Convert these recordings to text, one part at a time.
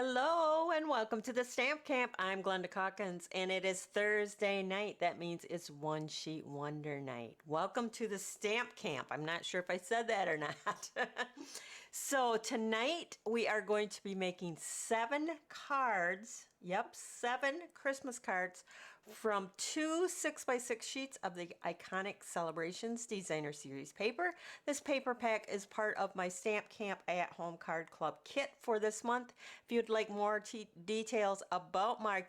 Hello and welcome to the Stamp Camp. I'm Glenda Calkins and it is Thursday night. That means it's One Sheet Wonder night. Welcome to the Stamp Camp. I'm not sure if I said that or not. So tonight we are going to be making 7 cards. Yep, 7 Christmas cards from 2 6x6 sheets of the Iconic Celebrations Designer Series paper. This paper pack is part of my Stamp Camp at Home Card Club kit for this month. If you'd like more details about my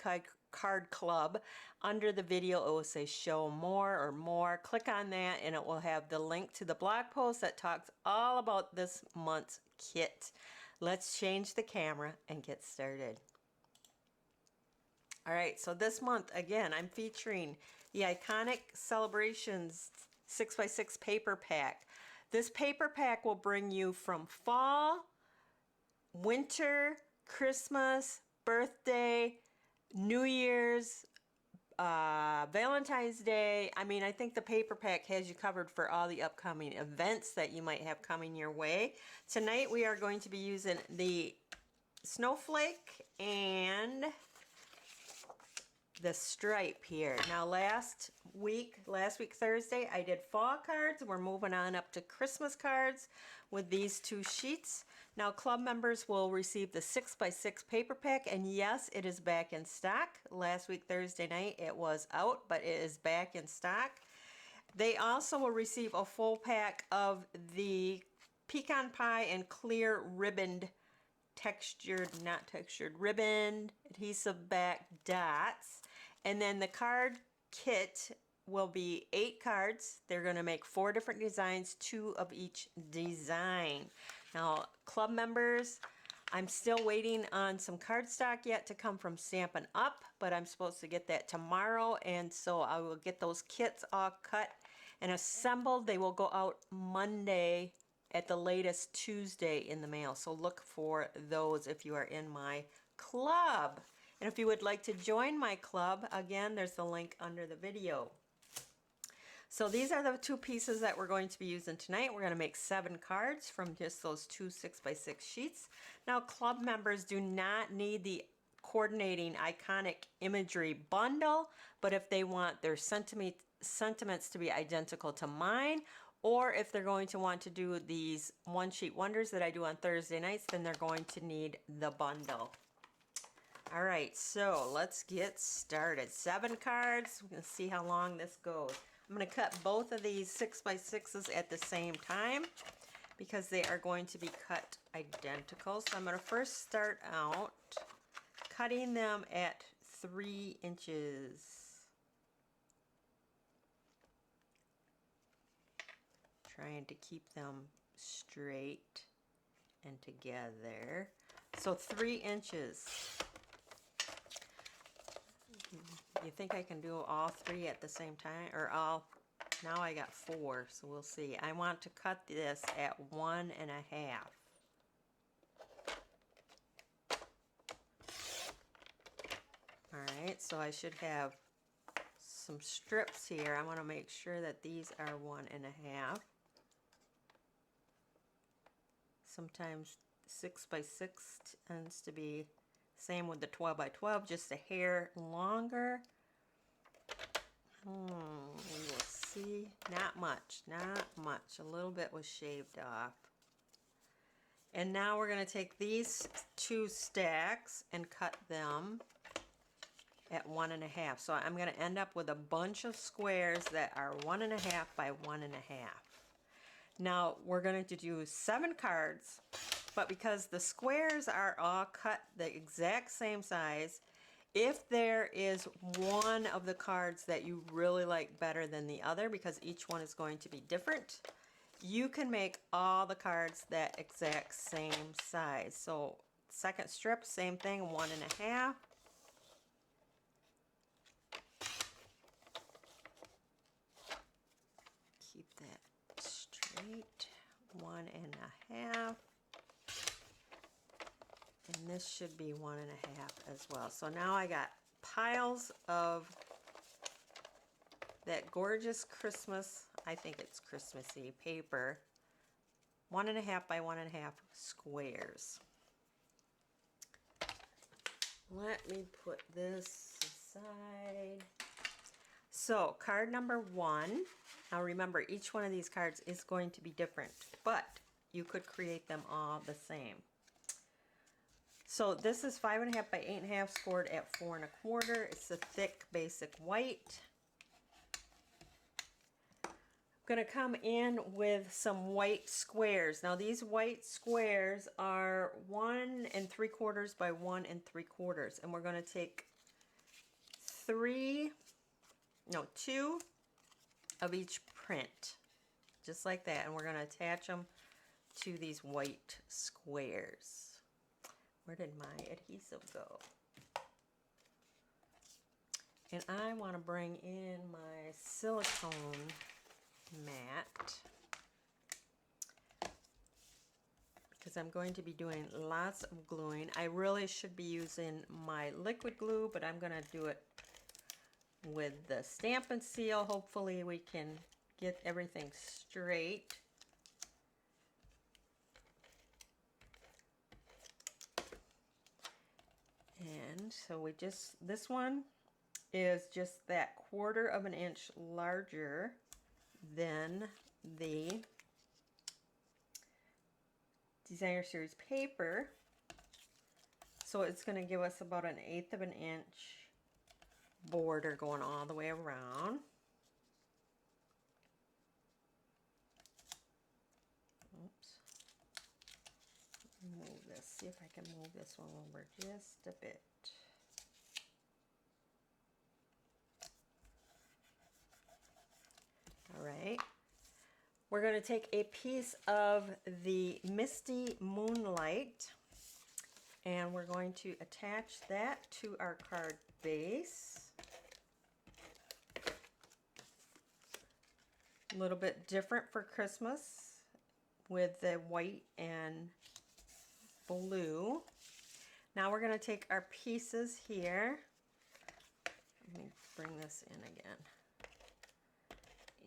card club, under the video it will say show more or more. Click on that and it will have the link to the blog post that talks all about this month's kit. Let's change the camera and get started. Alright, so this month again I'm featuring the Iconic Celebrations 6x6 paper pack. This paper pack will bring you from fall, winter, Christmas, birthday, New Year's, Valentine's Day. I mean, I think the paper pack has you covered for all the upcoming events that you might have coming your way. Tonight we are going to be using the snowflake and the stripe here. Now last week Thursday, I did fall cards. We're moving on up to Christmas cards with these 2 sheets. Now club members will receive the 6x6 paper pack, and yes, it is back in stock. Last week Thursday night it was out, but it is back in stock. They also will receive a full pack of the pecan pie and clear ribboned ribbon adhesive back dots. And then the card kit will be 8 cards. They're going to make 4 different designs, 2 of each design. Now club members, I'm still waiting on some cardstock yet to come from Stampin' Up, but I'm supposed to get that tomorrow, and so I will get those kits all cut and assembled. They will go out Monday, at the latest Tuesday in the mail. So look for those if you are in my club. And if you would like to join my club, again, there's the link under the video. So these are the 2 pieces that we're going to be using tonight. We're going to make 7 cards from just those 2 6x6 sheets. Now club members do not need the coordinating Iconic Imagery Bundle, but if they want their sentiments to be identical to mine, or if they're going to want to do these One Sheet Wonders that I do on Thursday nights, then they're going to need the bundle. Alright, so let's get started. 7 cards. We're going to see how long this goes. I'm going to cut both of these 6x6s at the same time because they are going to be cut identical. So I'm going to first start out cutting them at 3 inches. Trying to keep them straight and together. So 3 inches. You think I can do all 3 at the same time? Or all? Now I got 4, so we'll see. I want to cut this at 1.5. Alright, so I should have some strips here. I want to make sure that these are 1.5. Sometimes 6x6 tends to be same with the 12x12, just a hair longer. We will see. Not much, not much. A little bit was shaved off. And now we're going to take these 2 stacks and cut them at 1.5. So I'm going to end up with a bunch of squares that are 1.5 by 1.5. Now we're going to do 7 cards, but because the squares are all cut the exact same size, if there is one of the cards that you really like better than the other, because each one is going to be different, you can make all the cards that exact same size. So second strip, same thing, 1.5. Keep that straight, 1.5, and this should be 1.5 as well. So now I got piles of that gorgeous Christmas, I think it's Christmassy paper, 1.5 by 1.5 squares. Let me put this aside. So card number 1. Now remember, each one of these cards is going to be different, but you could create them all the same. So this is 5.5 by 8.5, scored at 4 1/4. It's a thick basic white. I'm going to come in with some white squares. Now these white squares are 1 3/4 by 1 3/4, and we're going to take 2 of each print, just like that, and we're going to attach them to these white squares. Where did my adhesive go? And I want to bring in my silicone mat because I'm going to be doing lots of gluing. I really should be using my liquid glue, but I'm going to do it with the Stamp and Seal. Hopefully we can get everything straight. And so we just, this one is just that 1/4 inch larger than the Designer Series paper. So it's going to give us about 1/8 inch border going all the way around. Oops. Move this. See if I can move this one over just a bit. All right. We're going to take a piece of the Misty Moonlight and we're going to attach that to our card base. A little bit different for Christmas with the white and blue. Now we're going to take our pieces here. Let me bring this in again.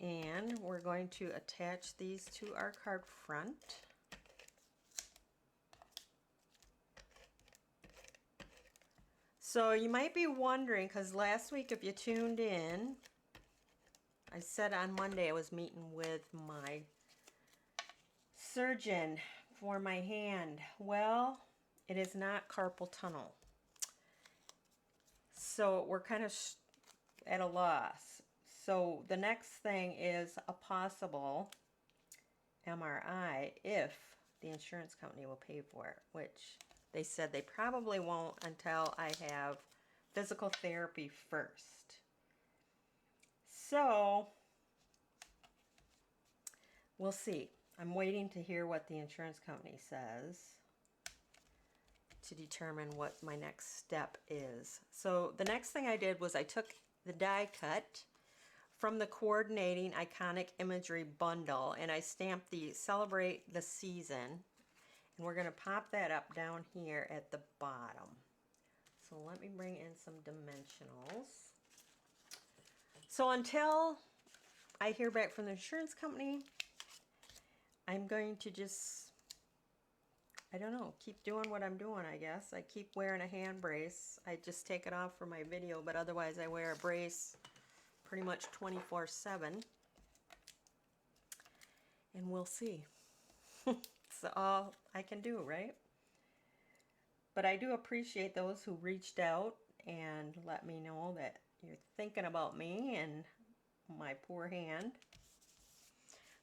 And we're going to attach these to our card front. So you might be wondering, because last week if you tuned in, I said on Monday I was meeting with my surgeon for my hand. Well, it is not carpal tunnel. So we're kind of at a loss. So the next thing is a possible MRI if the insurance company will pay for it, which they said they probably won't until I have physical therapy first. So we'll see. I'm waiting to hear what the insurance company says to determine what my next step is. So the next thing I did was I took the die cut from the Coordinating Iconic Imagery Bundle and I stamped the Celebrate the Season, and we're going to pop that up down here at the bottom. So let me bring in some dimensionals. So until I hear back from the insurance company, I'm going to just, I don't know, keep doing what I'm doing, I guess. I keep wearing a hand brace. I just take it off for my video, but otherwise I wear a brace pretty much 24/7. And we'll see. It's all I can do, right? But I do appreciate those who reached out and let me know that you're thinking about me and my poor hand.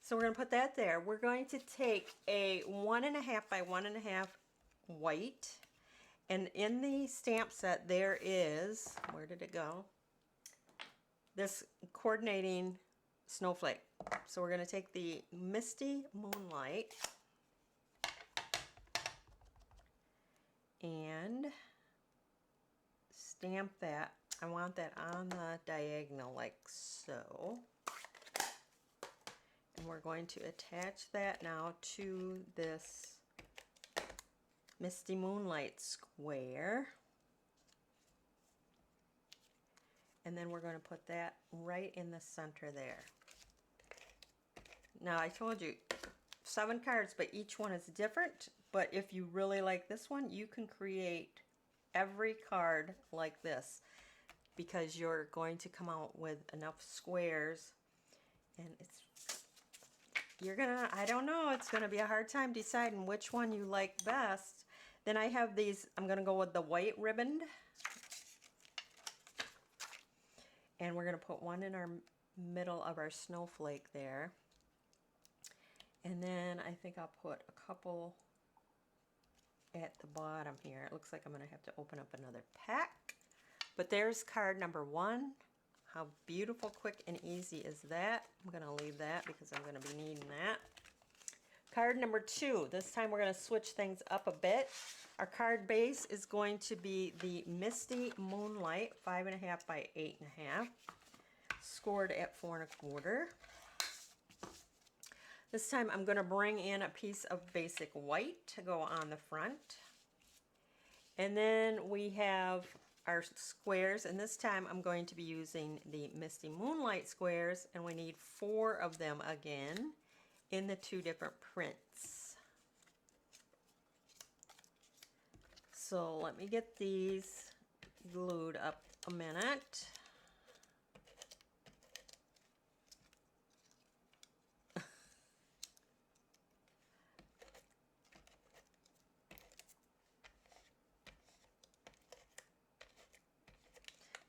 So we're going to put that there. We're going to take a 1.5 by 1.5 white, and in the stamp set there is, where did it go? This Coordinating Snowflake. So we're going to take the Misty Moonlight and stamp that. I want that on the diagonal like so. And we're going to attach that now to this Misty Moonlight square. And then we're going to put that right in the center there. Now I told you 7 cards, but each one is different. But if you really like this one, you can create every card like this because you're going to come out with enough squares, and I don't know, it's gonna be a hard time deciding which one you like best. Then I have these, I'm gonna go with the white ribbon, and we're gonna put one in our middle of our snowflake there. And then I think I'll put a couple at the bottom here. It looks like I'm going to have to open up another pack. But there's card number 1. How beautiful, quick, and easy is that? I'm going to leave that because I'm going to be needing that. Card number 2. This time we're going to switch things up a bit. Our card base is going to be the Misty Moonlight 5.5 by 8.5, scored at 4 1/4. This time I'm going to bring in a piece of basic white to go on the front. And then we have our squares, and this time I'm going to be using the Misty Moonlight squares, and we need 4 of them again in the 2 different prints. So let me get these glued up a minute.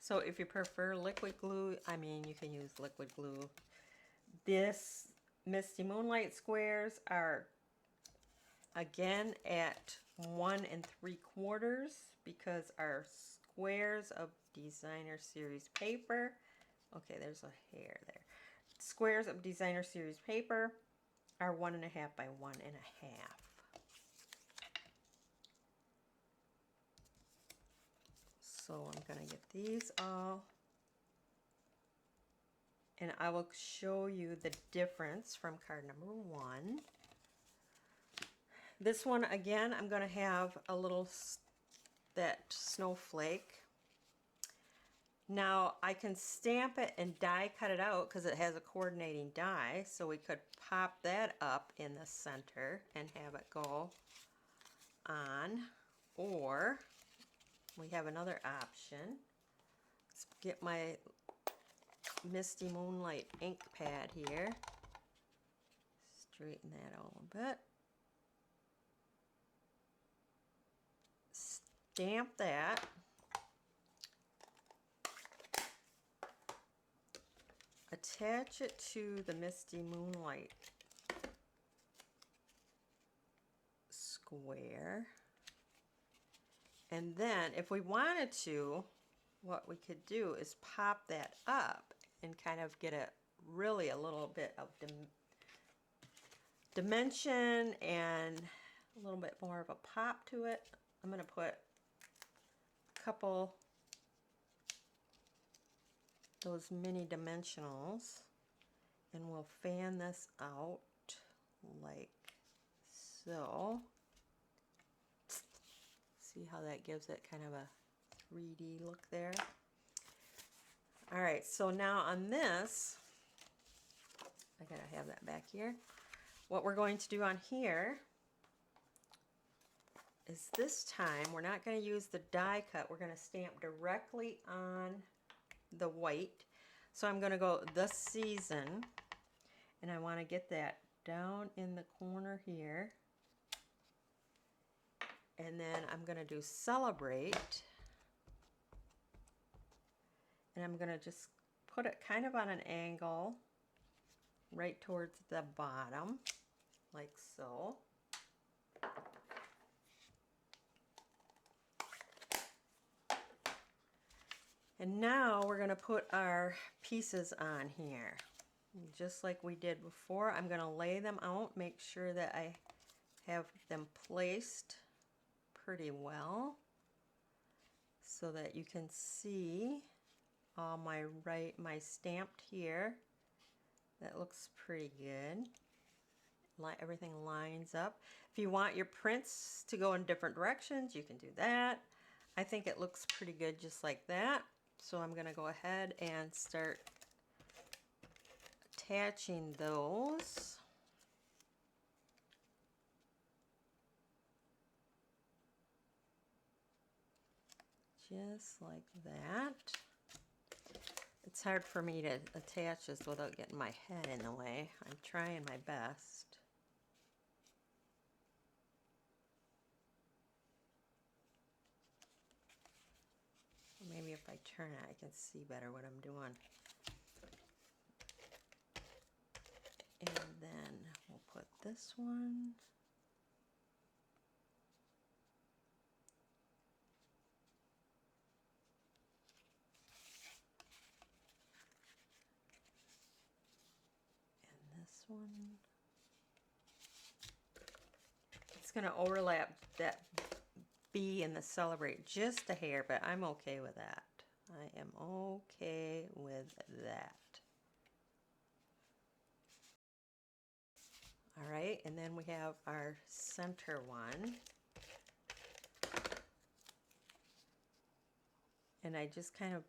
So if you prefer liquid glue, I mean, you can use liquid glue. This Misty Moonlight squares are again at 1 3/4 because our squares of Designer Series paper, okay, there's a hair there. Squares of Designer Series paper are 1.5 by 1.5. So I'm going to get these all, and I will show you the difference from card number 1. This one, again, I'm going to have a little, that snowflake. Now I can stamp it and die cut it out because it has a coordinating die, so we could pop that up in the center and have it go on, or we have another option. Let's get my Misty Moonlight ink pad here. Straighten that out a little bit. Stamp that. Attach it to the Misty Moonlight square. And then if we wanted to, what we could do is pop that up and kind of get really a little bit of dimension and a little bit more of a pop to it. I'm going to put a couple those mini dimensionals, and we'll fan this out like so. See how that gives it kind of a 3D look there. All right, so now on this, I gotta have that back here. What we're going to do on here is this time we're not going to use the die cut. We're going to stamp directly on the white. So I'm going to go The Season, and I want to get that down in the corner here. And then I'm going to do Celebrate, and I'm going to just put it kind of on an angle right towards the bottom, like so. And now we're going to put our pieces on here. Just like we did before, I'm going to lay them out, make sure that I have them placed pretty well so that you can see all my stamped here. That looks pretty good. Everything lines up. If you want your prints to go in different directions, you can do that. I think it looks pretty good just like that. So I'm going to go ahead and start attaching those. just like that. It's hard for me to attach this without getting my head in the way. I'm trying my best. Maybe if I turn it, I can see better what I'm doing. And then we'll put this one. And this one. It's going to overlap that B and the celebrate just a hair, but I'm okay with that. I am okay with that. All right, and then we have our center one. And I just kind of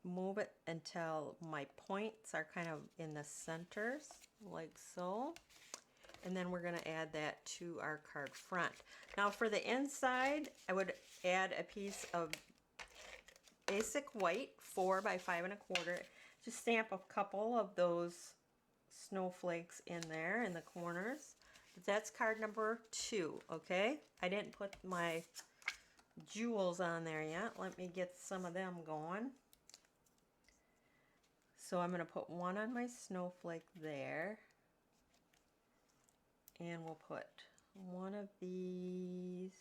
move it until my points are kind of in the centers, like so. And then we're going to add that to our card front. Now for the inside, I would add a piece of basic white, 4 by 5 1/4. Just stamp a couple of those snowflakes in there in the corners. That's card number 2, okay? I didn't put my jewels on there yet. Let me get some of them going. So I'm going to put one on my snowflake there. And we'll put one of these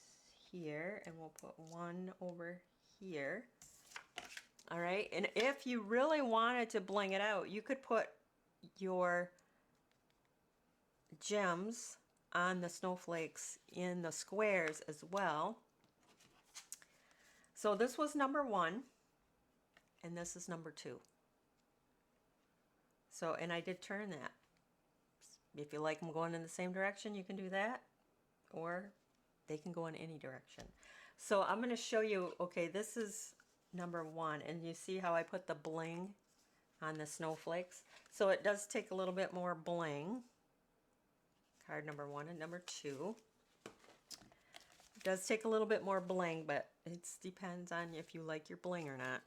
here, and we'll put one over here. All right, and if you really wanted to bling it out, you could put your gems on the snowflakes in the squares as well. So this was number 1, and this is number 2. So, and I did turn that. If you like them going in the same direction, you can do that, or they can go in any direction. So I'm going to show you, okay, this is number 1, and you see how I put the bling on the snowflakes? So it does take a little bit more bling. Card number 1 and number 2. It does take a little bit more bling, but it depends on if you like your bling or not.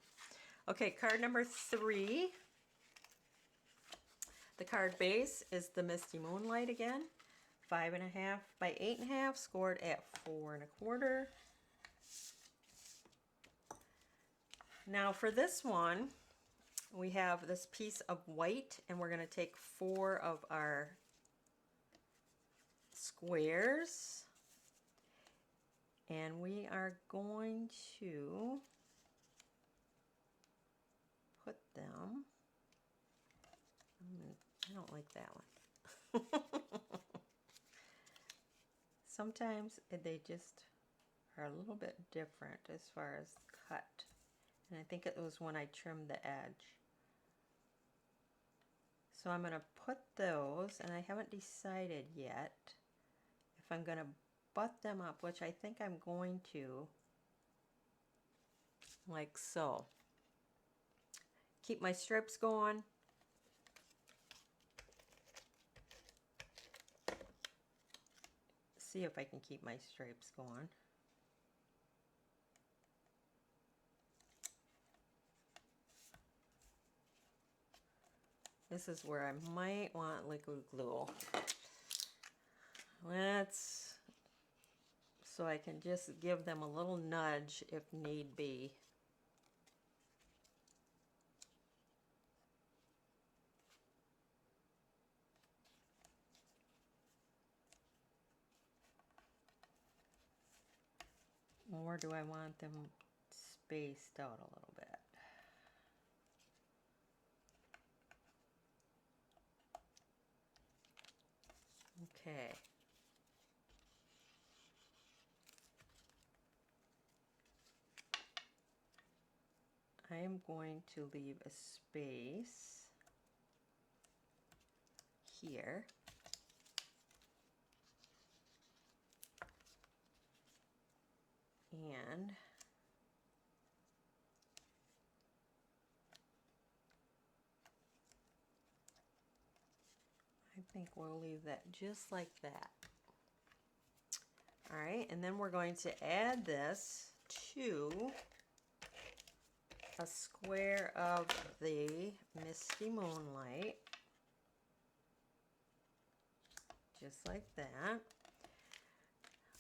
Okay, card number 3. The card base is the Misty Moonlight again. 5 1/2 by 8 1/2, scored at 4 1/4. Now for this one, we have this piece of white, and we're going to take 4 of our squares, and we are going to put them, I don't like that one. Sometimes they just are a little bit different as far as cut. And I think it was when I trimmed the edge. So I'm going to put those, and I haven't decided yet if I'm going to butt them up, which I think I'm going to, like so. Keep my strips going. See if I can keep my stripes going. This is where I might want liquid glue. So I can just give them a little nudge if need be. Or do I want them spaced out a little bit? Okay. I am going to leave a space here. And I think we'll leave that just like that. All right, and then we're going to add this to a square of the Misty Moonlight, just like that.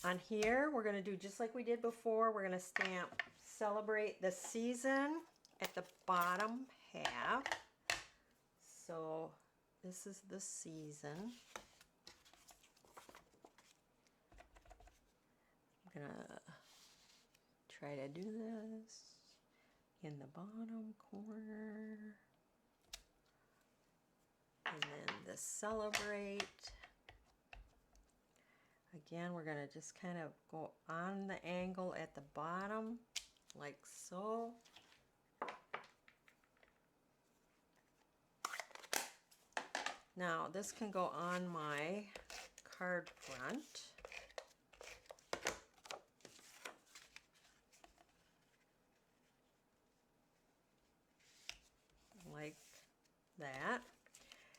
On here, we're going to do just like we did before. We're going to stamp Celebrate the Season at the bottom half. So this is the season. I'm going to try to do this in the bottom corner. And then the Celebrate. Again, we're going to just kind of go on the angle at the bottom, like so. Now, this can go on my card front. Like that.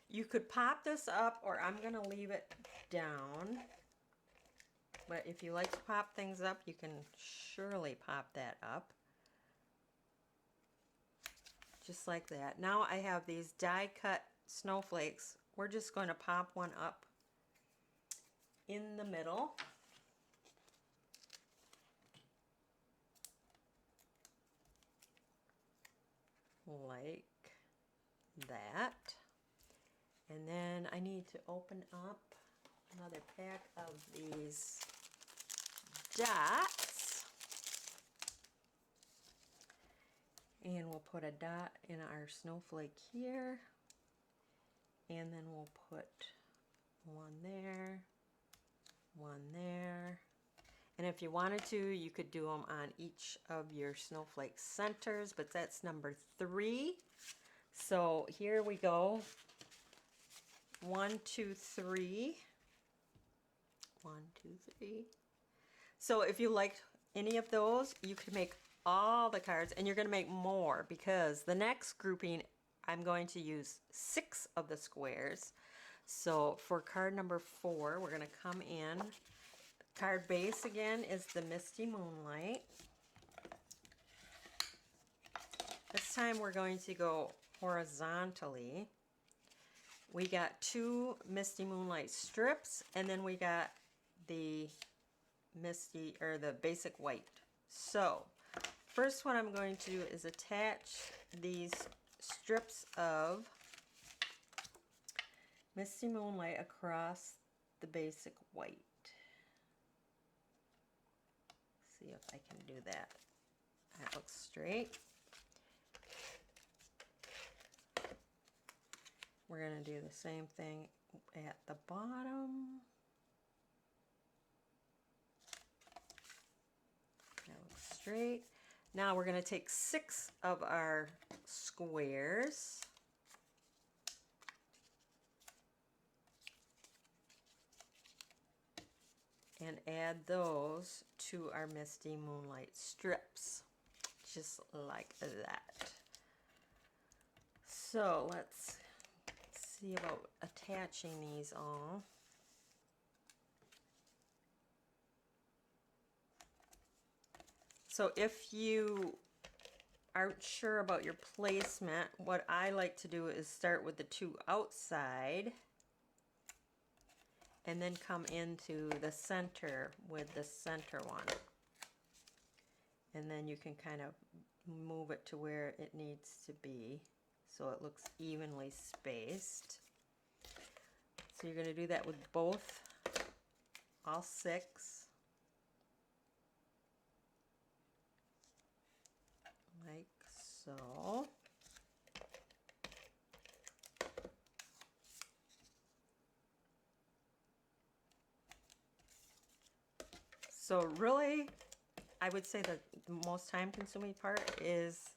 You could pop this up, or I'm going to leave it down. But if you like to pop things up, you can surely pop that up. Just like that. Now I have these die cut snowflakes. We're just going to pop one up in the middle. Like that. And then I need to open up another pack of these dots, and we'll put a dot in our snowflake here, and then we'll put one there, and if you wanted to, you could do them on each of your snowflake centers, but that's number 3. So here we go. 1, 2, 3. 1, 2, 3. So if you liked any of those, you could make all the cards, and you're going to make more, because the next grouping I'm going to use 6 of the squares. So for card number 4, we're going to come in. Card base again is the Misty Moonlight. This time we're going to go horizontally. We got 2 Misty Moonlight strips, and then we got the Misty, or the basic white. So first what I'm going to do is attach these strips of Misty Moonlight across the basic white. See if I can do that. That looks straight. We're going to do the same thing at the bottom. That looks straight. Now we're going to take 6 of our squares. And add those to our Misty Moonlight strips. Just like that. So let's see about attaching these all. So if you aren't sure about your placement, what I like to do is start with the 2 outside and then come into the center with the center one. And then you can kind of move it to where it needs to be so it looks evenly spaced. So you're going to do that with both, all 6. Like so. So really, I would say that the most time-consuming part is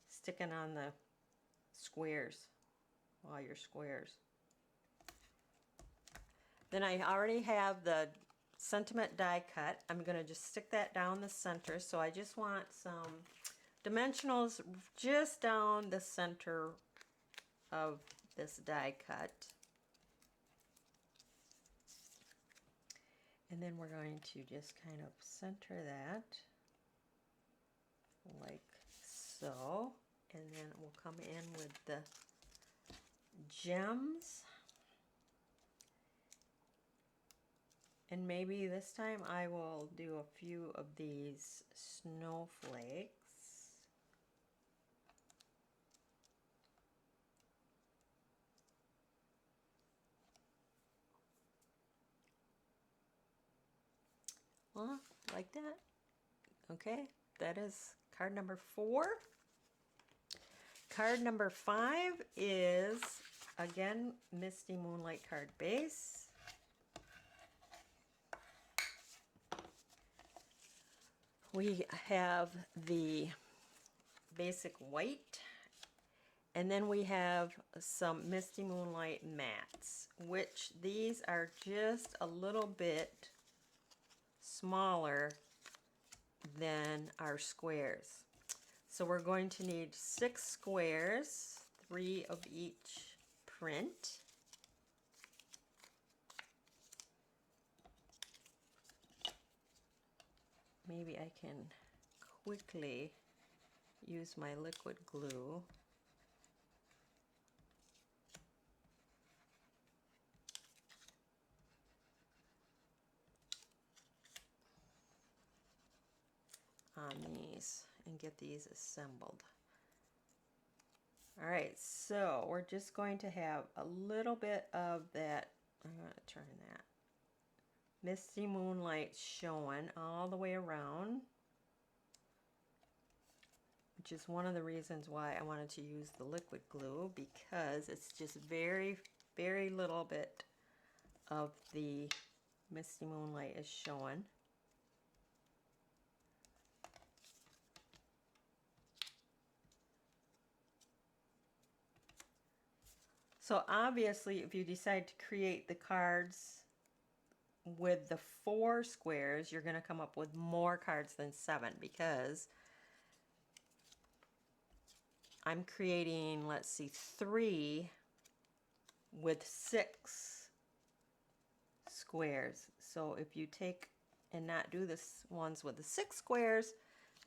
sticking on the squares, all your squares. Then I already have the sentiment die cut. I'm going to just stick that down the center. So I just want some dimensionals just down the center of this die cut. And then we're going to just kind of center that like so. And then we'll come in with the gems. And maybe this time I will do a few of these snowflakes. Like that. Okay, that is card number 4. Card number 5 is, again, Misty Moonlight card base. We have the basic white, and then we have some Misty Moonlight mats, which these are just a little bit smaller than our squares. So we're going to need 6 squares, 3 of each print. Maybe I can quickly use my liquid glue. On these and get these assembled. All right, so we're just going to have a little bit of that. I'm going to turn that Misty Moonlight showing all the way around, which is one of the reasons why I wanted to use the liquid glue, because it's just very, very little bit of the Misty Moonlight is showing. So obviously, if you decide to create the cards with the 4 squares, you're going to come up with more cards than 7, because I'm creating, let's see, 3 with 6 squares. So if you take and not do this ones with the 6 squares,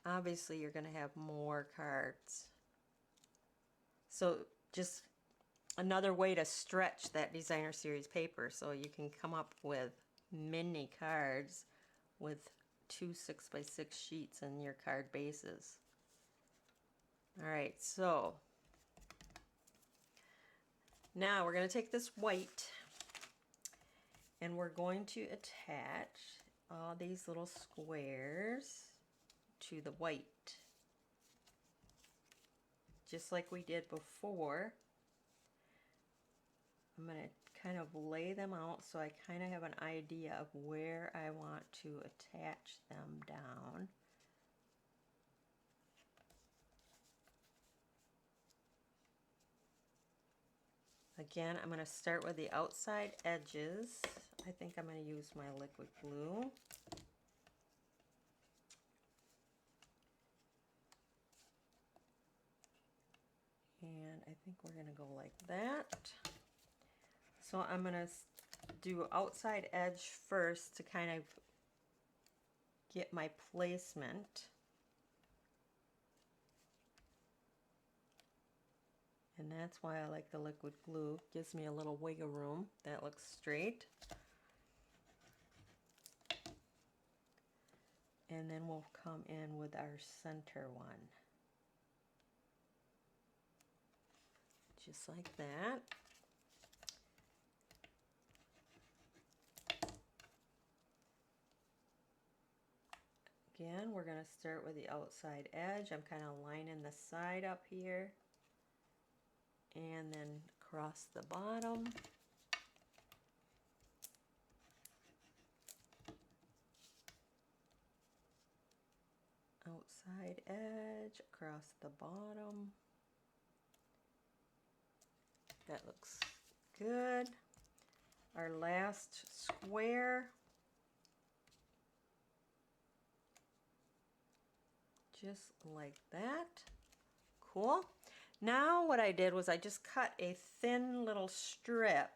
obviously you're going to have more cards. So just another way to stretch that designer series paper, so you can come up with mini cards with 2 6x6 sheets in your card bases. All right, so now we're going to take this white and we're going to attach all these little squares to the white, just like we did before. I'm going to kind of lay them out so I kind of have an idea of where I want to attach them down. Again, I'm going to start with the outside edges. I think I'm going to use my liquid glue. And I think we're going to go like that. So I'm going to do outside edge first to kind of get my placement. And that's why I like the liquid glue. Gives me a little wiggle room. That looks straight. And then we'll come in with our center one. Just like that. Again, we're going to start with the outside edge. I'm kind of lining the side up here. And then across the bottom. Outside edge, across the bottom. That looks good. Our last square. Just like that. Cool. Now what I did was I just cut a thin little strip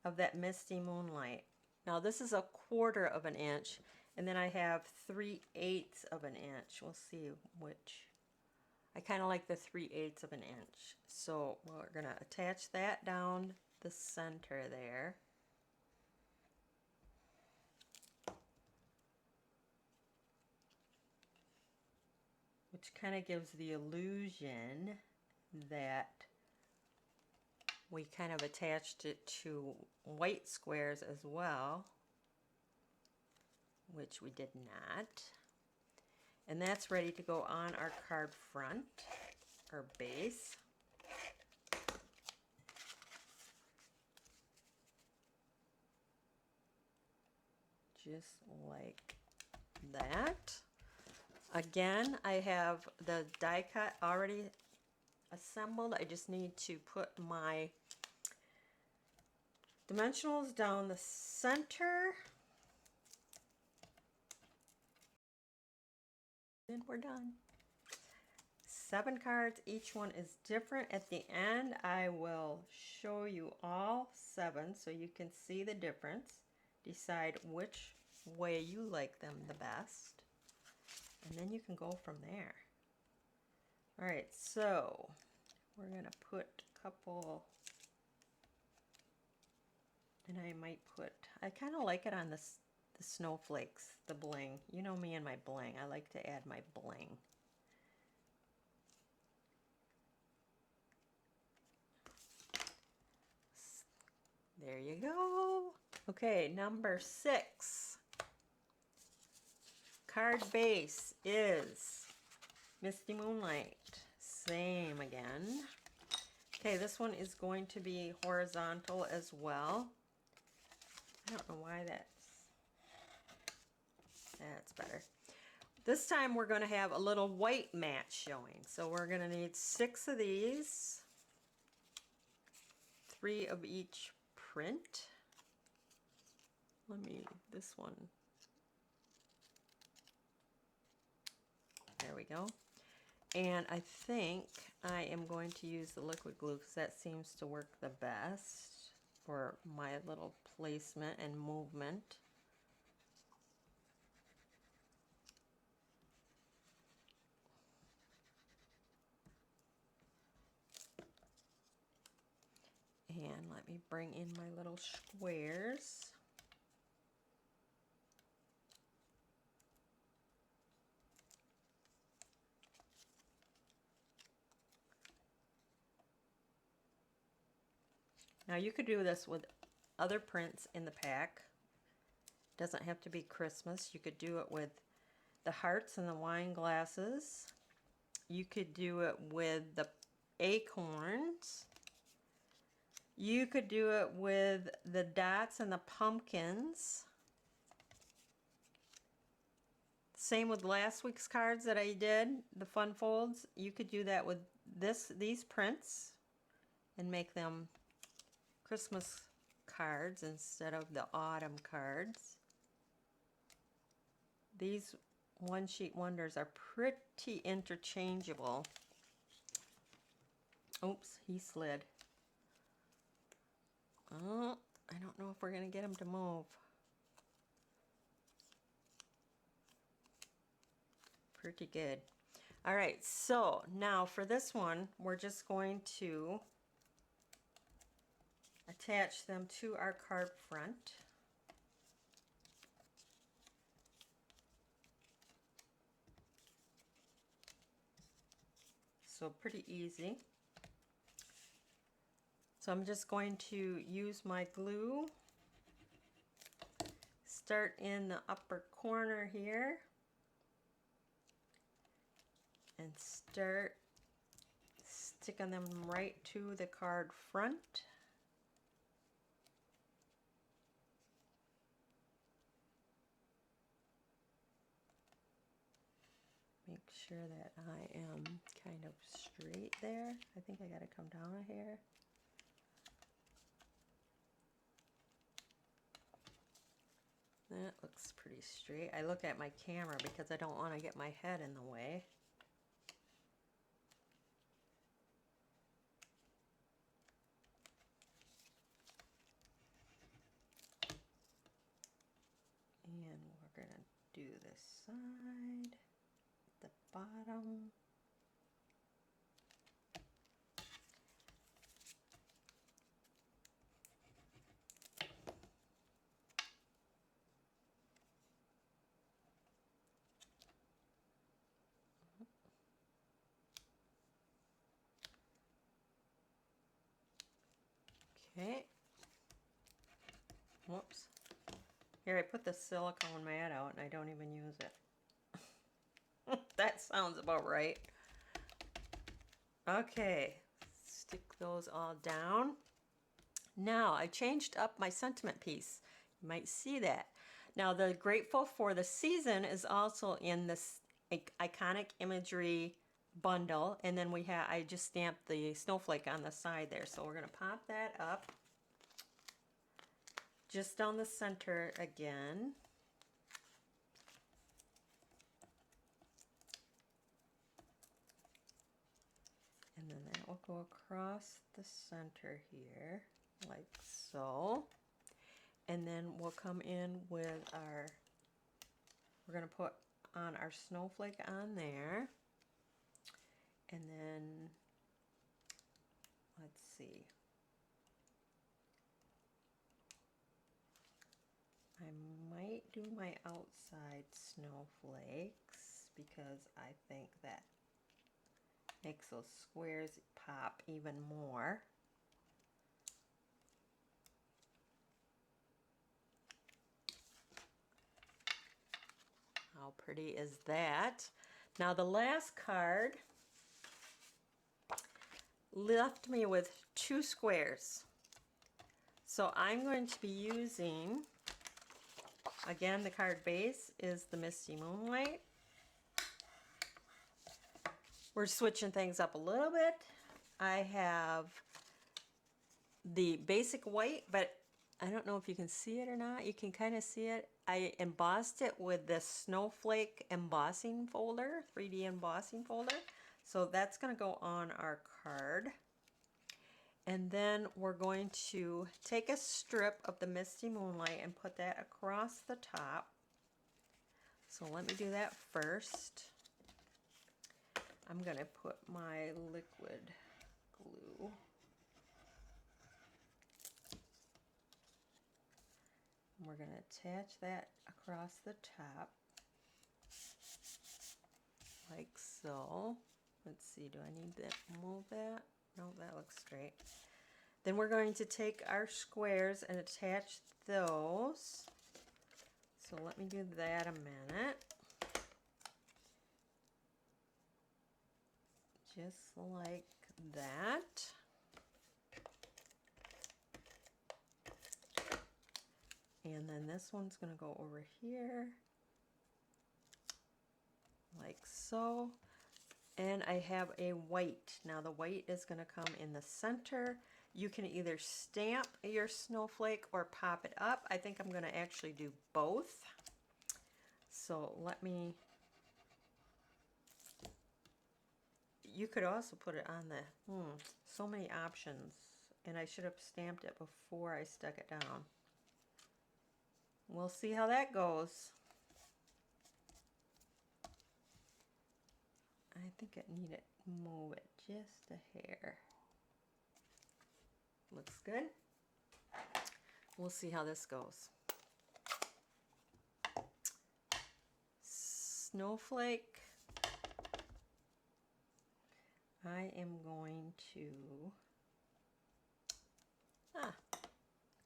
of that Misty Moonlight. Now this is 1/4 of an inch, and then I have 3/8 of an inch. We'll see which. I kind of like the 3/8 of an inch. So we're going to attach that down the center there. Which kind of gives the illusion that we kind of attached it to white squares as well, which we did not. And that's ready to go on our card front, or base. Just like that. Again, I have the die cut already assembled. I just need to put my dimensionals down the center. And we're done. 7 cards, each one is different. At the end, I will show you all 7 so you can see the difference. Decide which way you like them the best. And then you can go from there. All right, so we're going to put a couple, and I might put, I kind of like it on the snowflakes, the bling. You know me and my bling. I like to add my bling. There you go. Okay, number 6. Card base is Misty Moonlight. Same again. Okay, this one is going to be horizontal as well. I don't know why that's better. This time we're going to have a little white mat showing. So we're going to need 6 of these, 3 of each print. This one. There we go. And I think I am going to use the liquid glue because that seems to work the best for my little placement and movement. And let me bring in my little squares. Now you could do this with other prints in the pack. Doesn't have to be Christmas. You could do it with the hearts and the wine glasses. You could do it with the acorns. You could do it with the dots and the pumpkins. Same with last week's cards that I did, the fun folds. You could do that with these prints and make them Christmas cards instead of the autumn cards. These one sheet wonders are pretty interchangeable. Oops, he slid. Oh, I don't know if we're going to get him to move. Pretty good. All right, so now for this one, we're just going to attach them to our card front. So pretty easy. So I'm just going to use my glue. Start in the upper corner here. And start sticking them right to the card front. Make sure that I am kind of straight there. I think I got to come down a hair. That looks pretty straight. I look at my camera because I don't want to get my head in the way. And we're going to do this side, the bottom. Whoops. Here, I put the silicone mat out and I don't even use it. That sounds about right. Okay, stick those all down. Now, I changed up my sentiment piece. You might see that. Now, the Grateful for the Season is also in this Iconic Imagery Bundle. And then I just stamped the snowflake on the side there. So we're going to pop that up. Just down the center again. And then that will go across the center here, like so. And then we'll come in with we're going to put on our snowflake on there. And then, let's see. I might do my outside snowflakes because I think that makes those squares pop even more. How pretty is that? Now the last card left me with 2 squares. So I'm going to be using, again, the card base is the Misty Moonlight. We're switching things up a little bit. I have the basic white, but I don't know if you can see it or not. You can kind of see it. I embossed it with the snowflake embossing folder, 3D embossing folder. So that's going to go on our card. And then we're going to take a strip of the Misty Moonlight and put that across the top. So let me do that first. I'm going to put my liquid glue. We're going to attach that across the top, like so. Let's see, do I need to move that? No, that looks straight. Then we're going to take our squares and attach those. So let me do that a minute. Just like that. And then this one's going to go over here, like so. And I have a white. Now the white is going to come in the center. You can either stamp your snowflake or pop it up. I think I'm going to actually do both. So let me, you could also put it on the, so many options. And I should have stamped it before I stuck it down. We'll see how that goes. I think I need to move it just a hair. Looks good. We'll see how this goes. Snowflake. I am going to,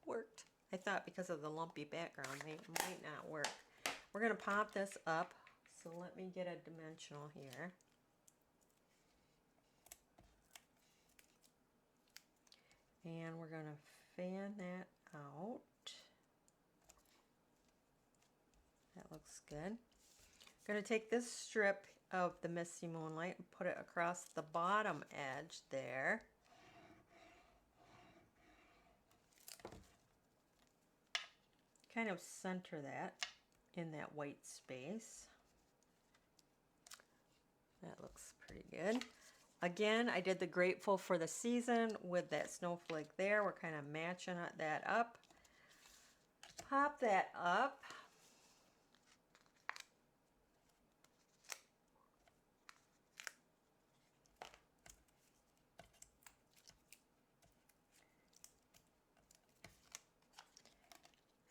worked. I thought because of the lumpy background, it might not work. We're going to pop this up. So let me get a dimensional here. And we're going to fan that out. That looks good. I'm going to take this strip of the Misty Moonlight and put it across the bottom edge there. Kind of center that in that white space. That looks pretty good. Again, I did the Grateful for the Season with that snowflake there. We're kind of matching that up. Pop that up.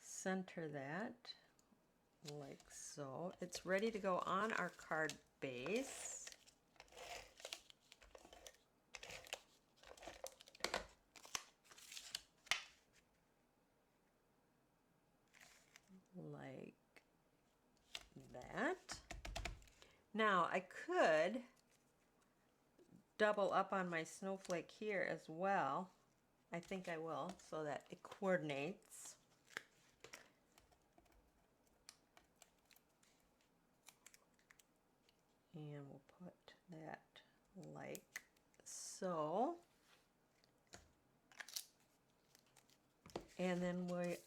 Center that like so. It's ready to go on our card base. could double up on my snowflake here as well. I think I will, so that it coordinates. And we'll put that like so. And then we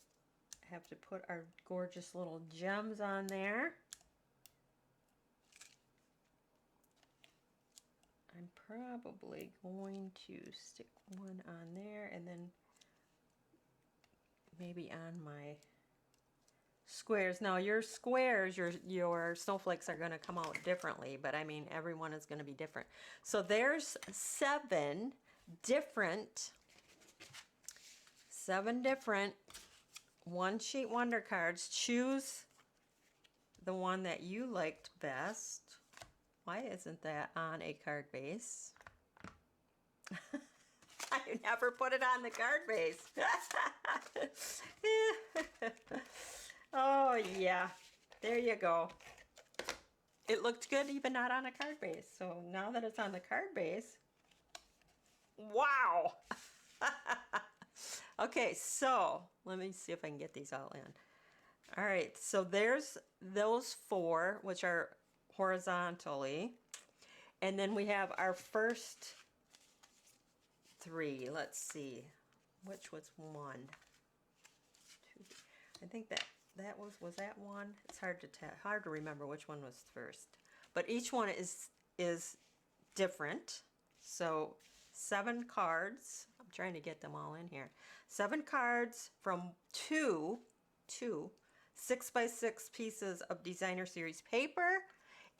have to put our gorgeous little gems on there. I'm probably going to stick one on there and then maybe on my squares. Now your squares, your snowflakes are going to come out differently, but I mean everyone is going to be different. So there's seven different One Sheet Wonder cards. Choose the one that you liked best. Why isn't that on a card base? I never put it on the card base. Oh yeah, there you go. It looked good even not on a card base. So now that it's on the card base, wow. Okay, so let me see if I can get these all in. All right, so there's those four, which are horizontally. And then we have our first three. Let's see, which was one? Two. I think that was that one. It's hard to tell, hard to remember which one was first. But each one is different. So 7 cards. I'm trying to get them all in here. 7 cards from two 6x6 pieces of designer series paper,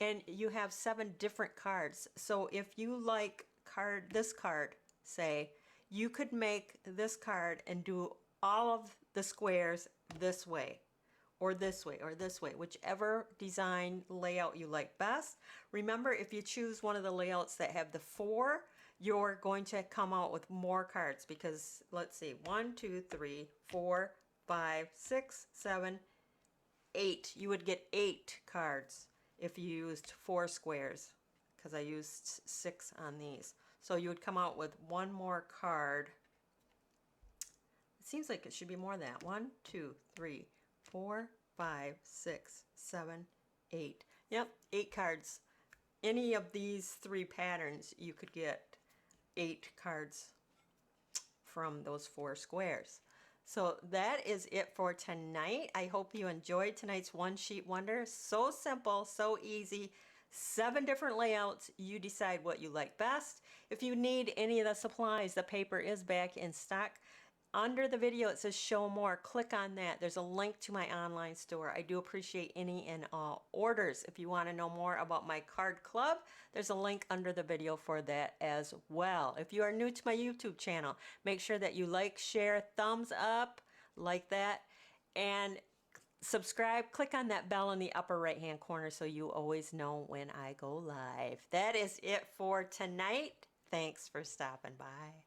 and you have 7 different cards. So if you like this card, say, you could make this card and do all of the squares this way, or this way, or this way, whichever design layout you like best. Remember, if you choose one of the layouts that have the 4, you're going to come out with more cards, because let's see, 1, 2, 3, 4, 5, 6, 7, 8. You would get 8 cards if you used 4 squares, because I used 6 on these. So you would come out with one more card. It seems like it should be more than that. 1, 2, 3, 4, 5, 6, 7, 8. Yep, 8 cards. Any of these 3 patterns, you could get 8 cards from those 4 squares. So that is it for tonight. I hope you enjoyed tonight's One Sheet Wonder. So simple, so easy. 7 different layouts. You decide what you like best. If you need any of the supplies, the paper is back in stock. Under the video it says show more. Click on that. There's a link to my online store. I do appreciate any and all orders. If you want to know more about my card club, there's a link under the video for that as well. If you are new to my YouTube channel, make sure that you like, share, thumbs up, like that, and subscribe. Click on that bell in the upper right hand corner so you always know when I go live. That is it for tonight. Thanks for stopping by.